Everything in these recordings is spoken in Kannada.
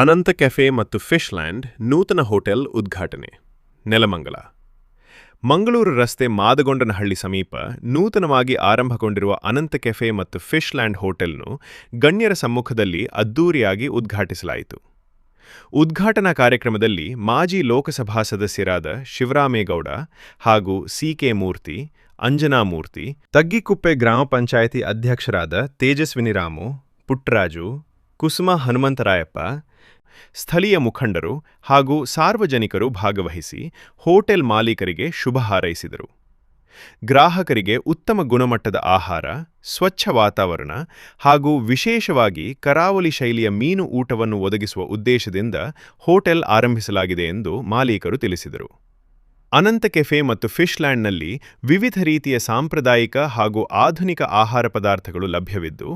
ಅನಂತ ಕೆಫೆ ಮತ್ತು ಫಿಶ್ ಲ್ಯಾಂಡ್ ನೂತನ ಹೋಟೆಲ್ ಉದ್ಘಾಟನೆ. ನೆಲಮಂಗಲ. ಮಂಗಳೂರು ರಸ್ತೆ ಮಾದಗೊಂಡನಹಳ್ಳಿ ಸಮೀಪ ನೂತನವಾಗಿ ಆರಂಭಗೊಂಡಿರುವ ಅನಂತ ಕೆಫೆ ಮತ್ತು ಫಿಶ್ ಲ್ಯಾಂಡ್ ಹೋಟೆಲ್ನು ಗಣ್ಯರ ಸಮ್ಮುಖದಲ್ಲಿ ಅದ್ದೂರಿಯಾಗಿ ಉದ್ಘಾಟಿಸಲಾಯಿತು. ಉದ್ಘಾಟನಾ ಕಾರ್ಯಕ್ರಮದಲ್ಲಿ ಮಾಜಿ ಲೋಕಸಭಾ ಸದಸ್ಯರಾದ ಶಿವರಾಮೇಗೌಡ ಹಾಗೂ ಸಿ.ಕೆ. ಮೂರ್ತಿ, ಅಂಜನಾ ಮೂರ್ತಿ, ತಗ್ಗಿಕುಪ್ಪೆ ಗ್ರಾಮ ಪಂಚಾಯಿತಿ ಅಧ್ಯಕ್ಷರಾದ ತೇಜಸ್ವಿನಿ ರಾಮು, ಪುಟ್ಟರಾಜು, ಕುಸುಮ ಹನುಮಂತರಾಯಪ್ಪ, ಸ್ಥಳೀಯ ಮುಖಂಡರು ಹಾಗೂ ಸಾರ್ವಜನಿಕರು ಭಾಗವಹಿಸಿ ಹೋಟೆಲ್ ಮಾಲೀಕರಿಗೆ ಶುಭ ಹಾರೈಸಿದರು. ಗ್ರಾಹಕರಿಗೆ ಉತ್ತಮ ಗುಣಮಟ್ಟದ ಆಹಾರ, ಸ್ವಚ್ಛ ವಾತಾವರಣ ಹಾಗೂ ವಿಶೇಷವಾಗಿ ಕರಾವಳಿ ಶೈಲಿಯ ಮೀನು ಊಟವನ್ನು ಒದಗಿಸುವ ಉದ್ದೇಶದಿಂದ ಹೋಟೆಲ್ ಆರಂಭಿಸಲಾಗಿದೆ ಎಂದು ಮಾಲೀಕರು ತಿಳಿಸಿದರು. ಅನಂತ ಕೆಫೆ ಮತ್ತು ಫಿಶ್ ಲ್ಯಾಂಡ್ನಲ್ಲಿ ವಿವಿಧ ರೀತಿಯ ಸಾಂಪ್ರದಾಯಿಕ ಹಾಗೂ ಆಧುನಿಕ ಆಹಾರ ಪದಾರ್ಥಗಳು ಲಭ್ಯವಿದ್ದು,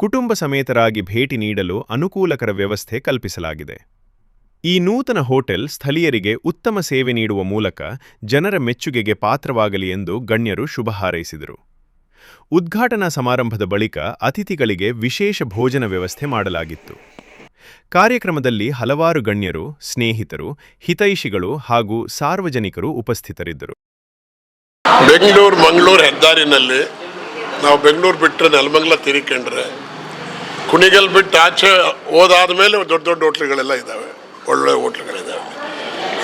ಕುಟುಂಬ ಸಮೇತರಾಗಿ ಭೇಟಿ ನೀಡಲು ಅನುಕೂಲಕರ ವ್ಯವಸ್ಥೆ ಕಲ್ಪಿಸಲಾಗಿದೆ. ಈ ನೂತನ ಹೋಟೆಲ್ ಸ್ಥಳೀಯರಿಗೆ ಉತ್ತಮ ಸೇವೆ ನೀಡುವ ಮೂಲಕ ಜನರ ಮೆಚ್ಚುಗೆಗೆ ಪಾತ್ರವಾಗಲಿ ಎಂದು ಗಣ್ಯರು ಶುಭ ಹಾರೈಸಿದರು. ಉದ್ಘಾಟನಾ ಸಮಾರಂಭದ ಬಳಿಕ ಅತಿಥಿಗಳಿಗೆ ವಿಶೇಷ ಭೋಜನ ವ್ಯವಸ್ಥೆ ಮಾಡಲಾಗಿತ್ತು. ಕಾರ್ಯಕ್ರಮದಲ್ಲಿ ಹಲವಾರು ಗಣ್ಯರು, ಸ್ನೇಹಿತರು, ಹಿತೈಷಿಗಳು ಹಾಗೂ ಸಾರ್ವಜನಿಕರು ಉಪಸ್ಥಿತರಿದ್ದರು. ಬೆಂಗಳೂರು ಮಂಗಳೂರು ಹೆದ್ದಾರಿನಲ್ಲಿ ನಾವು ಬೆಂಗಳೂರು ಬಿಟ್ಟರೆ ನೆಲಮಂಗಲ ತಿರುಕೊಂಡ್ರೆ ಕುಣಿಗಲ್ ಬಿಟ್ಟು ಆಚೆ ಹೋದಾದ ಮೇಲೆ ದೊಡ್ಡ ದೊಡ್ಡ ಹೋಟ್ಲುಗಳೆಲ್ಲ ಇದ್ದಾವೆ, ಒಳ್ಳೆ ಹೋಟ್ಲುಗಳಿದ್ದಾವೆ.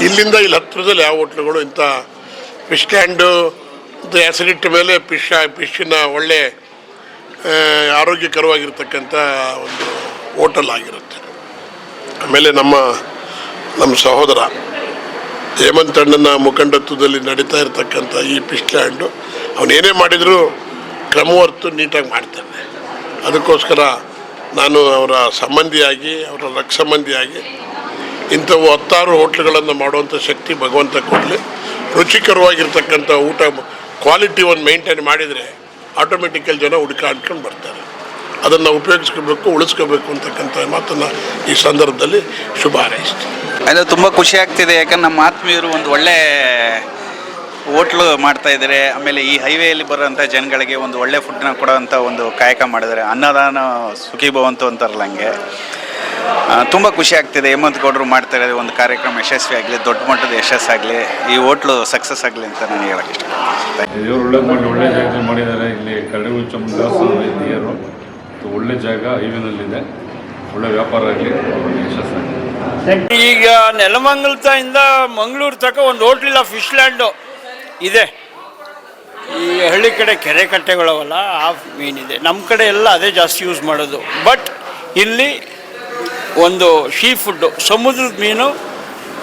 ಇಲ್ಲಿಂದ ಇಲ್ಲಿ ಹತ್ತಿರದಲ್ಲಿ ಯಾವ ಹೋಟ್ಲುಗಳು ಇಂಥ ಫಿಶ್ ಲ್ಯಾಂಡು ಹೆಸರಿಟ್ಟ ಮೇಲೆ ಫಿಶ್ಶಿನ ಒಳ್ಳೆ ಆರೋಗ್ಯಕರವಾಗಿರ್ತಕ್ಕಂಥ ಒಂದು ಹೋಟೆಲ್ ಆಗಿರುತ್ತೆ. ಆಮೇಲೆ ನಮ್ಮ ಸಹೋದರ ಹೇಮಂತಣ್ಣನ ಮುಖಂಡತ್ವದಲ್ಲಿ ನಡೀತಾ ಇರತಕ್ಕಂಥ ಈ ಫಿಶ್ ಲ್ಯಾಂಡು ಅವನೇನೇ ಮಾಡಿದರೂ ಕ್ರಮವರ್ತು ನೀಟಾಗಿ ಮಾಡ್ತಾನೆ. ಅದಕ್ಕೋಸ್ಕರ ನಾನು ಅವರ ಸಂಬಂಧಿಯಾಗಿ, ಅವರ ರಕ್ಷ ಸಂಬಂಧಿಯಾಗಿ ಇಂಥವು 10 ಹೋಟ್ಲುಗಳನ್ನು ಮಾಡುವಂಥ ಶಕ್ತಿ ಭಗವಂತ ಕೊಡಲಿ. ರುಚಿಕರವಾಗಿರ್ತಕ್ಕಂಥ ಊಟ ಕ್ವಾಲಿಟಿ ಒಂದು ಮೇಂಟೈನ್ ಮಾಡಿದರೆ ಆಟೋಮೆಟಿಕಲ್ ಜನ ಹುಡುಕಾಡ್ಕೊಂಡು ಬರ್ತಾರೆ. ಅದನ್ನು ಉಪಯೋಗಿಸ್ಕೋಬೇಕು, ಉಳಿಸ್ಕೋಬೇಕು ಅಂತಕ್ಕಂಥ ಮಾತನ್ನು ಈ ಸಂದರ್ಭದಲ್ಲಿ ಶುಭ ಹಾರೈಸ್ತೀನಿ. ಅದು ತುಂಬ ಖುಷಿ ಆಗ್ತಿದೆ. ಯಾಕಂದ್ರೆ ನಮ್ಮ ಆತ್ಮೀಯರು ಒಂದು ಒಳ್ಳೆ ಹೋಟ್ಲು ಮಾಡ್ತಾ ಇದ್ದಾರೆ. ಆಮೇಲೆ ಈ ಹೈವೇಯಲ್ಲಿ ಬರೋಂಥ ಜನಗಳಿಗೆ ಒಂದು ಒಳ್ಳೆ ಫುಡ್ನ ಕೊಡೋವಂಥ ಒಂದು ಕಾಯಕ ಮಾಡಿದ್ದಾರೆ. ಅನ್ನದಾನ ಸುಖೀಭವಂತು ಅಂತಾರಲ್ಲ, ಹಂಗೆ ತುಂಬ ಖುಷಿ ಆಗ್ತಿದೆ. ಹೇಮಂತ್ ಗೌಡರು ಮಾಡ್ತಾ ಇರೋದು ಒಂದು ಕಾರ್ಯಕ್ರಮ ಯಶಸ್ವಿ ಆಗಲಿ, ದೊಡ್ಡ ಮಟ್ಟದ ಯಶಸ್ಸಾಗಲಿ, ಈ ಹೋಟ್ಲು ಸಕ್ಸಸ್ ಆಗಲಿ ಅಂತ ನಾನು ಹೇಳಕ್ಕೆ ಇಷ್ಟಪಡ್ತೀನಿ. ಒಳ್ಳೆ ಜಾಗದಲ್ಲಿ ಮಾಡಿದ್ದಾರೆ. ಇಲ್ಲಿ ಕರಡಿ ಚಾಮುಂಡೇಶ್ವರಿ ಒಳ್ಳೆ ಜಾಗ, ಹೈವೇನಲ್ಲಿದೆ. ಒಳ್ಳೆ ವ್ಯಾಪಾರ ಆಗಲಿ, ಯಶಸ್ಸಾಗಲಿ. ಈಗ ನೆಲಮಂಗಲದಿಂದ ಮಂಗಳೂರು ತನಕ ಒಂದು ಹೋಟ್ಲಿಲ್ಲ, ಫಿಶ್ ಲ್ಯಾಂಡು ಇದೆ. ಈ ಹಳ್ಳಿ ಕಡೆ ಕೆರೆ ಕಟ್ಟೆಗಳವಲ್ಲ, ಆ ಮೀನಿದೆ. ನಮ್ಮ ಕಡೆ ಎಲ್ಲ ಅದೇ ಜಾಸ್ತಿ ಯೂಸ್ ಮಾಡೋದು. ಬಟ್ ಇಲ್ಲಿ ಒಂದು ಸೀ ಫುಡ್ಡು, ಸಮುದ್ರದ ಮೀನು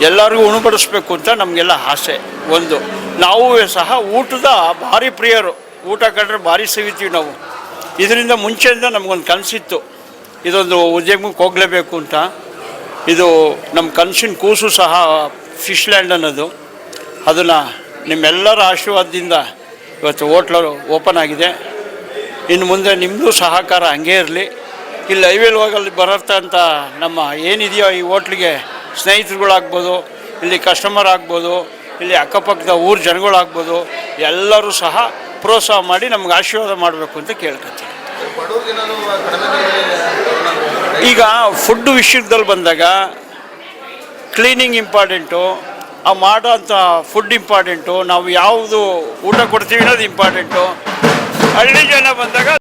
ಎಲ್ಲರಿಗೂ ಉಣಬಡಿಸ್ಬೇಕು ಅಂತ ನಮಗೆಲ್ಲ ಆಸೆ. ಒಂದು ನಾವು ಸಹ ಊಟದ ಭಾರಿ ಪ್ರಿಯರು. ಊಟ ಕಂಡ್ರೆ ಭಾರಿ ಸವಿತೀವಿ ನಾವು. ಇದರಿಂದ ಮುಂಚೆಯಿಂದ ನಮಗೊಂದು ಕನಸಿತ್ತು, ಇದೊಂದು ಉದ್ಯಮಕ್ಕೆ ಹೋಗಲೇಬೇಕು ಅಂತ. ಇದು ನಮ್ಮ ಕನಸಿನ ಕೂಸು ಸಹ ಫಿಶ್ ಲ್ಯಾಂಡ್ ಅನ್ನೋದು. ಅದನ್ನು ನಿಮ್ಮೆಲ್ಲರ ಆಶೀರ್ವಾದದಿಂದ ಇವತ್ತು ಹೋಟ್ಲು ಓಪನ್ ಆಗಿದೆ. ಇನ್ನು ಮುಂದೆ ನಿಮ್ಮದು ಸಹಕಾರ ಹಂಗೇ ಇರಲಿ. ಇಲ್ಲಿ ಹೈವೇಲಿ ಹೋಗಲ್ಲಿ ಬರೋಂಥ ನಮ್ಮ ಏನಿದೆಯೋ ಈ ಹೋಟ್ಲಿಗೆ ಸ್ನೇಹಿತರುಗಳಾಗ್ಬೋದು, ಇಲ್ಲಿ ಕಸ್ಟಮರ್ ಆಗ್ಬೋದು, ಇಲ್ಲಿ ಅಕ್ಕಪಕ್ಕದ ಊರು ಜನಗಳಾಗ್ಬೋದು, ಎಲ್ಲರೂ ಸಹ ಪ್ರೋತ್ಸಾಹ ಮಾಡಿ ನಮ್ಗೆ ಆಶೀರ್ವಾದ ಮಾಡಬೇಕು ಅಂತ ಕೇಳ್ಕೊತೀನಿ. ಈಗ ಫುಡ್ ವಿಷಯದಲ್ಲಿ ಬಂದಾಗ ಕ್ಲೀನಿಂಗ್ ಇಂಪಾರ್ಟೆಂಟು, ಆ ಮಾಡೋ ಅಂಥ ಫುಡ್ ಇಂಪಾರ್ಟೆಂಟು, ನಾವು ಯಾವುದು ಊಟ ಕೊಡ್ತೀವಿ ಅನ್ನೋದು ಇಂಪಾರ್ಟೆಂಟು. ಹಳ್ಳಿ ಜನ ಬಂದಾಗ